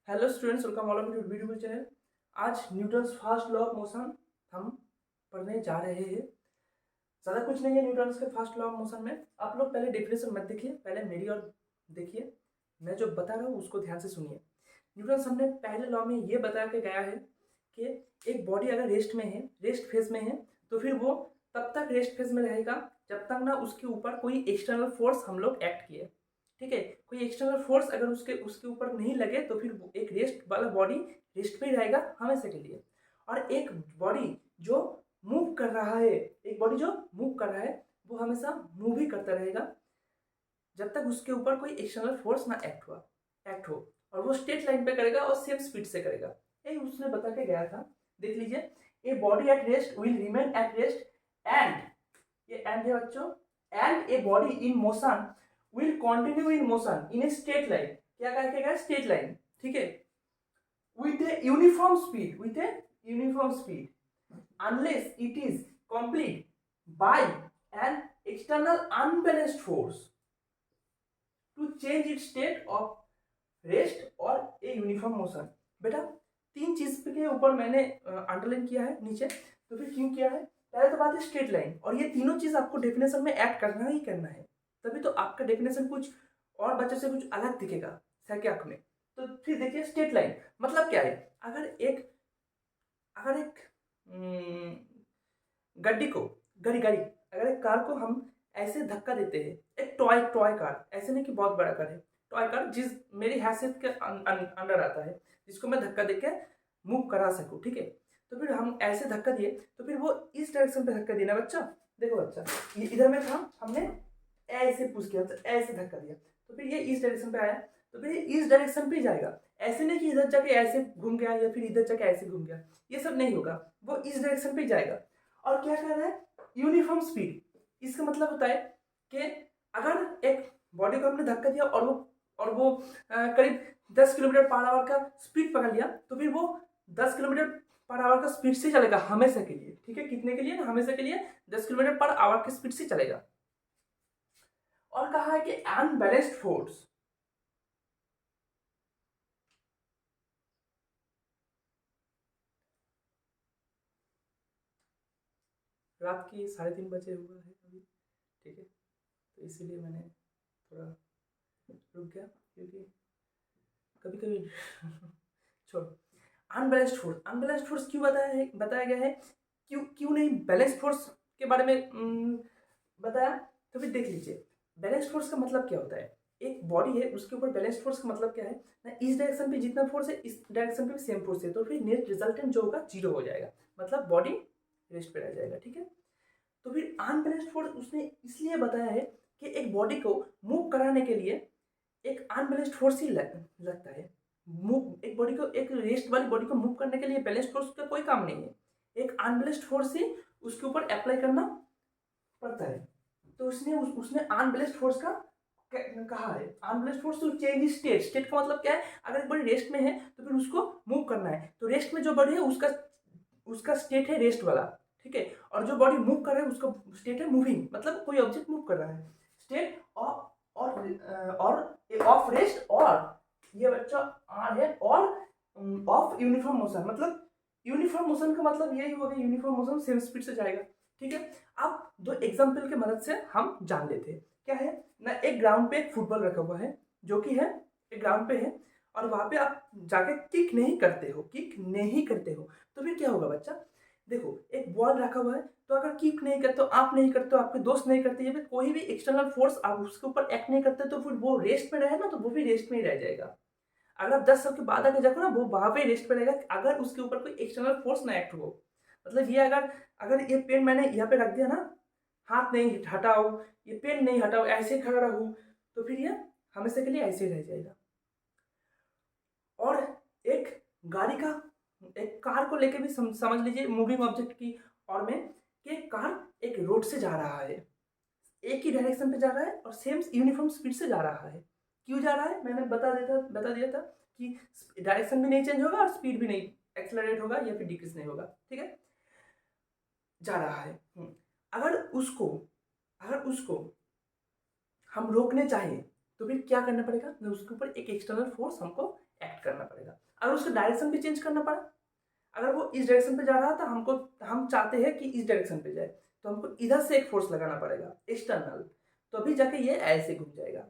Hello students, welcome all of you to video channel. आज Newton's first law of motion हम पढ़ने जा रहे हैं। ज़्यादा कुछ नहीं है न्यूटन्स के फर्स्ट लॉ ऑफ मोशन में। आप लोग पहले डेफिनेशन मत देखिए, पहले मेरी और देखिए। मैं जो बता रहा हूँ उसको ध्यान से सुनिए। न्यूटन्स हमने पहले लॉ में ये बता के गया है कि एक बॉडी अगर रेस्ट में है, रेस्ट फेज में है, तो फिर वो तब तक रेस्ट फेज में रहेगा जब तक ना उसके ऊपर कोई एक्सटर्नल फोर्स हम लोग एक्ट किए। ठीक है, कोई एक्सटर्नल फोर्स अगर उसके उसके ऊपर नहीं लगे तो फिर एक रेस्ट वाला बॉडी रेस्ट पे ही रहेगा हमेशा के लिए। और एक बॉडी जो मूव कर रहा है, एक बॉडी जो मूव कर रहा है वो हमेशा मूव ही करता रहेगा जब तक उसके ऊपर कोई एक्सटर्नल फोर्स ना एक्ट हो। और वो स्ट्रेट लाइन पे करेगा और सेम स्पीड से करेगा। यही उसने बता के गया था। देख लीजिए, a body at rest will remain at rest and, ये एंड है बच्चों, and a body in motion will continue in motion in a straight line. क्या कहेगा? Straight line. ठीक है, with a uniform speed unless it is complete by an external unbalanced force to change its state of rest or a uniform motion। बेटा, तीन चीज के ऊपर मैंने अंडरलाइन किया है नीचे। तो फिर क्यों किया है? पहले तो बात है स्ट्रेट लाइन, और ये तीनों चीज आपको डेफिनेशन में ऐड करना ही करना है, तभी तो आपका डेफिनेशन कुछ और बच्चों से कुछ अलग दिखेगा सर के आंख में। तो फिर देखिए, स्ट्रेट लाइन मतलब क्या है? अगर एक गड्डी को गड़ी गड़ी अगर एक कार को हम ऐसे धक्का देते हैं, एक टॉय टॉय कार, ऐसे नहीं कि बहुत बड़ा कार है, टॉय कार जिस मेरी हैसियत के अंडर आता है, जिसको मैं धक्का देके मूव करा सकूं। ठीक है, तो फिर हम ऐसे धक्का दिए तो फिर वो इस डायरेक्शन पे धक्का देना बच्चा। देखो बच्चा, ये इधर में था, हमने ऐसे पुश किया, ऐसे धक्का दिया, तो फिर ये इस डायरेक्शन पे आया, तो फिर ये इस डायरेक्शन पे ही जाएगा। ऐसे नहीं कि इधर जाके ऐसे घूम गया या फिर इधर जाके ऐसे घूम गया, ये सब नहीं होगा, वो इस डायरेक्शन पे ही जाएगा। और क्या कह रहा है? Uniform speed. इसका मतलब होता है कि अगर एक बॉडी को हमने धक्का दिया और वो करीब 10 किलोमीटर पर आवर का स्पीड पकड़ लिया, तो फिर वो 10 किलोमीटर पर आवर का स्पीड से चलेगा हमेशा के लिए। ठीक है, कितने के लिए ना? हमेशा के लिए 10 किलोमीटर पर आवर की स्पीड से चलेगा। और कहा है कि अनबैलेंस्ड फोर्स, रात की 3:30 बजे हुआ है अभी। ठीक है, तो इसीलिए मैंने थोड़ा रुक गया, क्योंकि कभी कभी छोड़। अनबैलेंस्ड फोर्स क्यों बताया गया है? क्यों क्यों नहीं बैलेंस फोर्स के बारे में बताया? तो फिर देख लीजिए, बैलेंस फोर्स का मतलब क्या होता है। एक बॉडी है, उसके ऊपर बैलेंस फोर्स का मतलब क्या है ना, इस डायरेक्शन पे जितना फोर्स है इस डायरेक्शन पे भी सेम फोर्स है, तो फिर नेट रिजल्टेंट जो होगा 0 हो जाएगा, मतलब बॉडी रेस्ट पे रह जाएगा। ठीक है, तो फिर अनबैलेंस्ड फोर्स उसने इसलिए बताया है कि एक बॉडी को मूव कराने के लिए एक अनबैलेंस्ड फोर्स ही लगता है। मूव एक बॉडी को, एक रेस्ट वाली बॉडी को मूव करने के लिए बैलेंस्ड फोर्स का कोई काम नहीं है, एक अनबैलेंस्ड फोर्स ही उसके ऊपर अप्लाई करना पड़ता है। तो उसने अनबैलेंस्ड फोर्स का कहा है। Unbalanced force to change state. State का मतलब क्या है? अगर एक बॉडी रेस्ट में है तो फिर उसको मूव करना है, तो रेस्ट में जो बॉडी है उसका उसका स्टेट है रेस्ट वाला। ठीक है, और जो बॉडी मूव कर रहा है उसका स्टेट है मूविंग, मतलब कोई ऑब्जेक्ट मूव कर रहा है। स्टेट और ऑफ रेस्ट, और ये बच्चा आर है, और ऑफ यूनिफॉर्म मोशन, मतलब यूनिफॉर्म मोशन का मतलब यही हो गया, यूनिफॉर्म मोशन सेम स्पीड से जाएगा। ठीक है, अब दो एग्जांपल के मदद से हम जान लेते हैं क्या है ना। एक ग्राउंड पे एक फुटबॉल रखा हुआ है, जो कि है एक ग्राउंड पे है, और वहां पे आप जाके किक नहीं करते हो, तो फिर क्या होगा बच्चा? देखो, एक बॉल रखा हुआ है, तो अगर किक नहीं करते हो, आप नहीं करते हो, आपके दोस्त नहीं करते, या फिर कोई भी एक्सटर्नल फोर्स आप उसके ऊपर एक्ट नहीं करते, तो फिर वो रेस्ट में रहे ना, तो वो भी रेस्ट में ही रह जाएगा। अगर आप 10 साल के बाद आके देखो ना, वो वहां पे रेस्ट पे रहेगा अगर उसके ऊपर कोई एक्सटर्नल फोर्स ना एक्ट हो। मतलब ये अगर अगर ये पेन मैंने यहाँ पे रख दिया ना, हाथ नहीं हटाओ, ये पेन नहीं हटाओ, ऐसे ही खड़ा रहूं, तो फिर ये हमेशा के लिए ऐसे ही रह जाएगा। और एक गाड़ी का, एक कार को लेके भी समझ लीजिए मूविंग ऑब्जेक्ट की और में, कि एक कार एक रोड से जा रहा है, एक ही डायरेक्शन पे जा रहा है और सेम यूनिफॉर्म स्पीड से जा रहा है। क्यों जा रहा है मैंने बता दिया था कि डायरेक्शन भी नहीं चेंज होगा और स्पीड भी नहीं एक्सेलरेट होगा या फिर डिक्रीज नहीं होगा। ठीक है, जा रहा है। अगर उसको हम रोकने चाहें, तो फिर क्या करना पड़ेगा, उसके ऊपर एक एक्सटर्नल फोर्स हमको एक्ट करना पड़ेगा। अगर उसका डायरेक्शन भी चेंज करना पड़ा, अगर वो इस डायरेक्शन पे जा रहा था, हम चाहते हैं कि इस डायरेक्शन पे जाए, तो हमको इधर से एक फोर्स लगाना पड़ेगा एक्सटर्नल, तो अभी जाके ये ऐसे घूम जाएगा,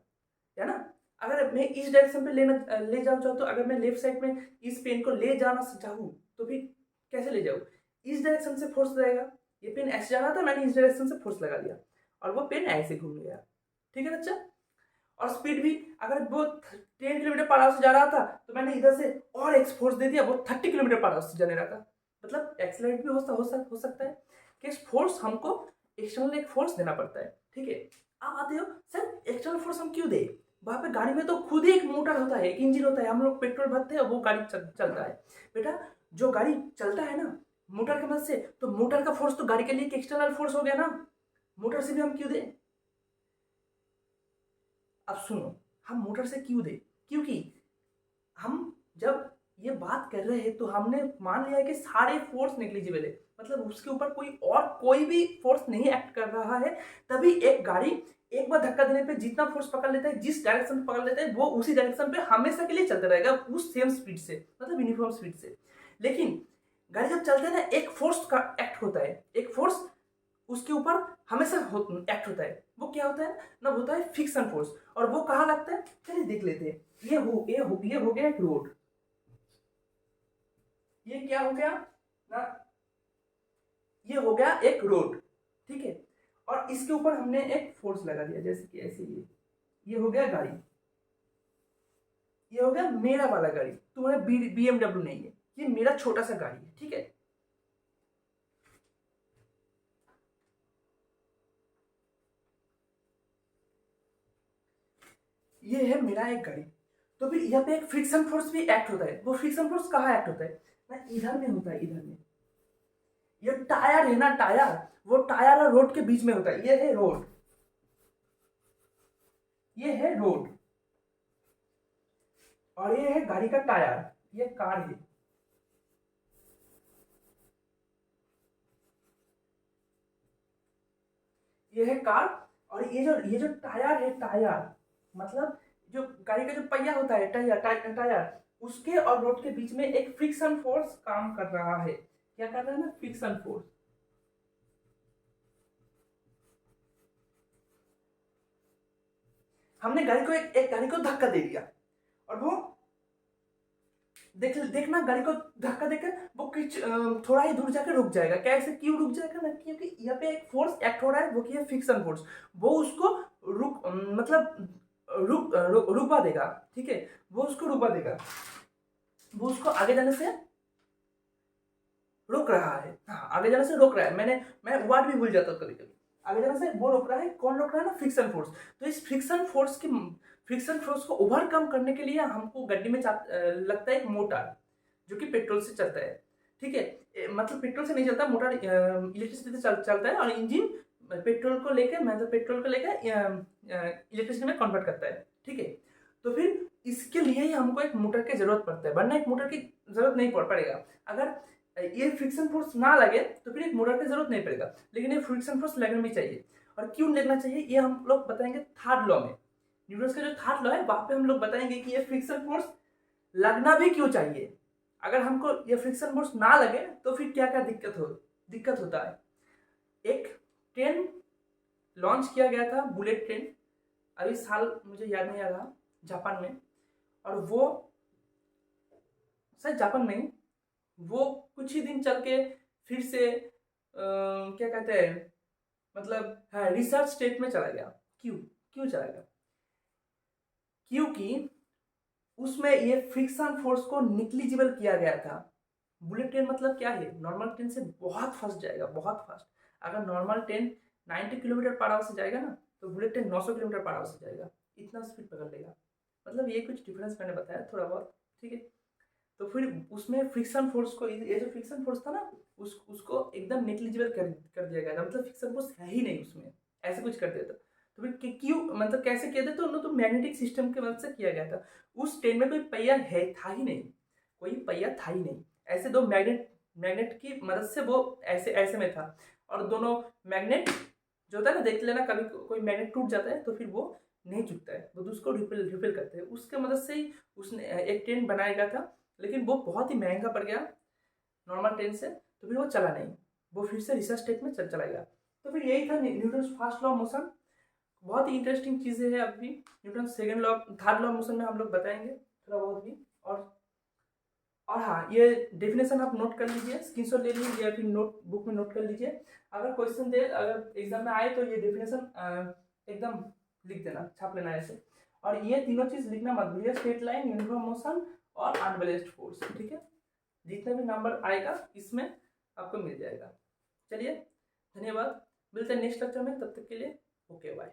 है ना। अगर मैं इस डायरेक्शन पे ले जाऊँ चाहूँ, तो अगर मैं लेफ्ट साइड में इस पेन को ले जाना चाहूँ तो फिर कैसे ले जाऊँ, इस डायरेक्शन से फोर्स रहेगा। ये पेन ऐसे जा रहा था, मैंने इस डायरेक्शन से फोर्स लगा दिया और वो पेन ऐसे घूम गया। ठीक है बच्चा। और स्पीड भी, अगर वो 10 किलोमीटर पर आवर से जा रहा था, तो मैंने इधर से और एक फोर्स दे दिया, वो 30 किलोमीटर पर आवर से जाने लगा। मतलब एक्सेलरेट भी हो सकता है कि फोर्स हमको एक्सटर्नल एक फोर्स देना पड़ता है। ठीक है। अब आते हो सर एक्सटर्नल फोर्स हम क्यों दे, वहां पे गाड़ी में तो खुद ही एक मोटर होता है, एक इंजन होता है, हम लोग पेट्रोल भरते हैं, वो गाड़ी चलता है। बेटा जो गाड़ी चलता है ना मोटर की मदद से, तो मोटर का फोर्स तो गाड़ी के लिए एक एक्सटर्नल फोर्स हो गया ना, मोटर से भी हम क्यों दें। अब सुनो, हम मोटर से क्यों दें, क्योंकि हम जब ये बात कर रहे हैं तो हमने मान लिया है कि सारे फोर्स नेग्लिजिबल है, मतलब उसके ऊपर कोई भी फोर्स नहीं एक्ट कर रहा है, तभी एक गाड़ी एक बार धक्का देने पे जितना फोर्स पकड़ लेता है, जिस डायरेक्शन पकड़ लेता है, वो उसी डायरेक्शन पे हमेशा के लिए चलता रहेगा, उस सेम स्पीड से, मतलब यूनिफॉर्म स्पीड से। लेकिन गाड़ी जब चलते हैं ना, एक फोर्स का एक्ट होता है, एक फोर्स उसके ऊपर हमेशा एक्ट होता है। वो क्या होता है ना, होता है फिक्सन फोर्स। और वो कहाँ लगता है, चलिए देख लेते हैं। ये हो गया एक रोड, ये क्या हो गया ना, ये हो गया एक रोड। ठीक है। और इसके ऊपर हमने एक फोर्स लगा दिया, जैसे कि ऐसे ये हो गया गाड़ी, ये हो गया मेरा वाला गाड़ी, तुम्हारा BMW नहीं है, ये मेरा छोटा सा गाड़ी है। ठीक है। ये है मेरा एक गाड़ी, तो फिर यहाँ पे एक फ्रिक्शन फोर्स भी एक्ट होता है। वो फ्रिक्शन फोर्स कहाँ एक्ट होता है ना, इधर में होता है, इधर में। ये टायर है ना, टायर, वो टायर और रोड के बीच में होता है। ये है रोड, ये है रोड, और ये है गाड़ी का टायर, ये कार है। ये है कार, और ये जो टायर है, टायर मतलब जो गाड़ी का जो पहिया होता है, टायर टायर टायर, उसके और रोड के बीच में एक फ्रिक्शन फोर्स काम कर रहा है। क्या कर रहा है ना, फ्रिक्शन फोर्स। हमने गाड़ी को एक गाड़ी को धक्का दे दिया, और वो देखना गाड़ी को धक्का देकर वो कुछ थोड़ा ही दूर जाकर रुक जाएगा। कैसे, क्यों रुक जाएगा ना, क्योंकि यहाँ पे एक फोर्स एक्ट हो रहा है, वो की है फिक्सन फोर्स। वो उसको मतलब रुकवा देगा। ठीक है। वो उसको रुकवा देगा, वो उसको आगे जाने से रोक रहा है। हाँ, आगे जाने से रोक रहा है। मैं वर्ड भी भूल जाता हूँ कभी कभी। आगे जाने से वो रोक रहा है, कौन रोक रहा है ना, फ्रिक्शन फोर्स। तो इस फ्रिक्शन फोर्स को ओवरकम करने के लिए हमको गड्डी में लगता है एक मोटर, जो कि पेट्रोल से चलता है। ठीक है। मतलब पेट्रोल से नहीं चलता मोटर, इलेक्ट्रिसिटी से चलता है, और इंजन पेट्रोल को लेकर इलेक्ट्रिसिटी में कन्वर्ट करता है। ठीक है। तो फिर इसके लिए ही हमको एक मोटर की जरूरत पड़ता है, वरना एक मोटर की जरूरत नहीं पड़ेगा। अगर ये फ्रिक्शन फोर्स ना लगे तो फिर एक मोटर की जरूरत नहीं पड़ेगा, लेकिन ये फ्रिक्शन फोर्स लगना भी चाहिए। और क्यों लगना चाहिए ये हम लोग बताएंगे थर्ड लॉ में। न्यूटन का जो थर्ड लॉ है वहां पे हम लोग बताएंगे कि ये फ्रिक्शन फोर्स लगना भी क्यों चाहिए। अगर हमको ये फ्रिक्शन फोर्स ना लगे तो फिर क्या क्या दिक्कत होता है। एक ट्रेन लॉन्च किया गया था, बुलेट ट्रेन, अभी साल मुझे याद नहीं आ रहा, जापान में। और वो शायद जापान में ही, वो कुछ ही दिन चल के फिर से क्या कहते हैं, मतलब हाँ, रिसर्च स्टेट में चला गया। क्यों क्यों चला गया, क्योंकि उसमें ये फ्रिक्शन फोर्स को निग्लिजिबल किया गया था। बुलेट ट्रेन मतलब क्या है, नॉर्मल ट्रेन से बहुत फास्ट जाएगा, बहुत फास्ट। अगर normal train 90 kilometre per hour से जाएगा ना, तो bullet train 900 kilometre per hour से जाएगा, इतना स्पीड पकड़ लेगा। मतलब ये कुछ डिफरेंस मैंने बताया थोड़ा बहुत। ठीक है। तो फिर उसमें फ्रिक्शन फोर्स को, ये जो फ्रिक्शन फोर्स था ना, उसको एकदम नेग्लिजिबल कर दिया गया था, मतलब फ्रिक्शन फोर्स है ही नहीं उसमें, ऐसे कुछ कर दिया था। तो फिर क्यों, मतलब कैसे किया था, तो उन्होंने तो मैग्नेटिक सिस्टम की मदद से किया गया था। उस ट्रेन में कोई पहिया था ही नहीं, कोई पहिया था ही नहीं। ऐसे दो मैग्नेट की मदद से वो ऐसे ऐसे में था, और दोनों मैग्नेट जो होता है ना, देख लेना कभी कोई मैग्नेट टूट जाता है तो फिर वो नहीं झुकता है, वो उसको रिपेल करते हैं। उसके मदद से ही उसने एक ट्रेन बनाया गया था, लेकिन वो बहुत ही महंगा पड़ गया नॉर्मल ट्रेन से, तो फिर वो चला नहीं, वो फिर से रिसर्च स्टेट में चला गया। तो फिर यही था Newton first law of motion. बहुत ही इंटरेस्टिंग चीज़ें हैं अभी। Newton second law third law of motion में हम लोग बताएंगे थोड़ा बहुत भी। और हाँ, ये डेफिनेशन आप नोट कर लीजिए, स्क्रीनशॉट ले लीजिए या फिर नोट बुक में नोट कर लीजिए। अगर क्वेश्चन दे, अगर एग्जाम में आए तो ये डेफिनेशन एकदम लिख देना, छाप लेना ऐसे। और ये तीनों चीज़ लिखना मत भूलिए, स्ट्रेट लाइन, यूनिफॉर्म मोशन और अनबैलेंस्ड फोर्स, ठीक है। जितना भी नंबर आएगा इसमें आपको मिल जाएगा। चलिए, धन्यवाद, मिलते हैं नेक्स्ट लेक्चर में, तब तक के लिए ओके बाय।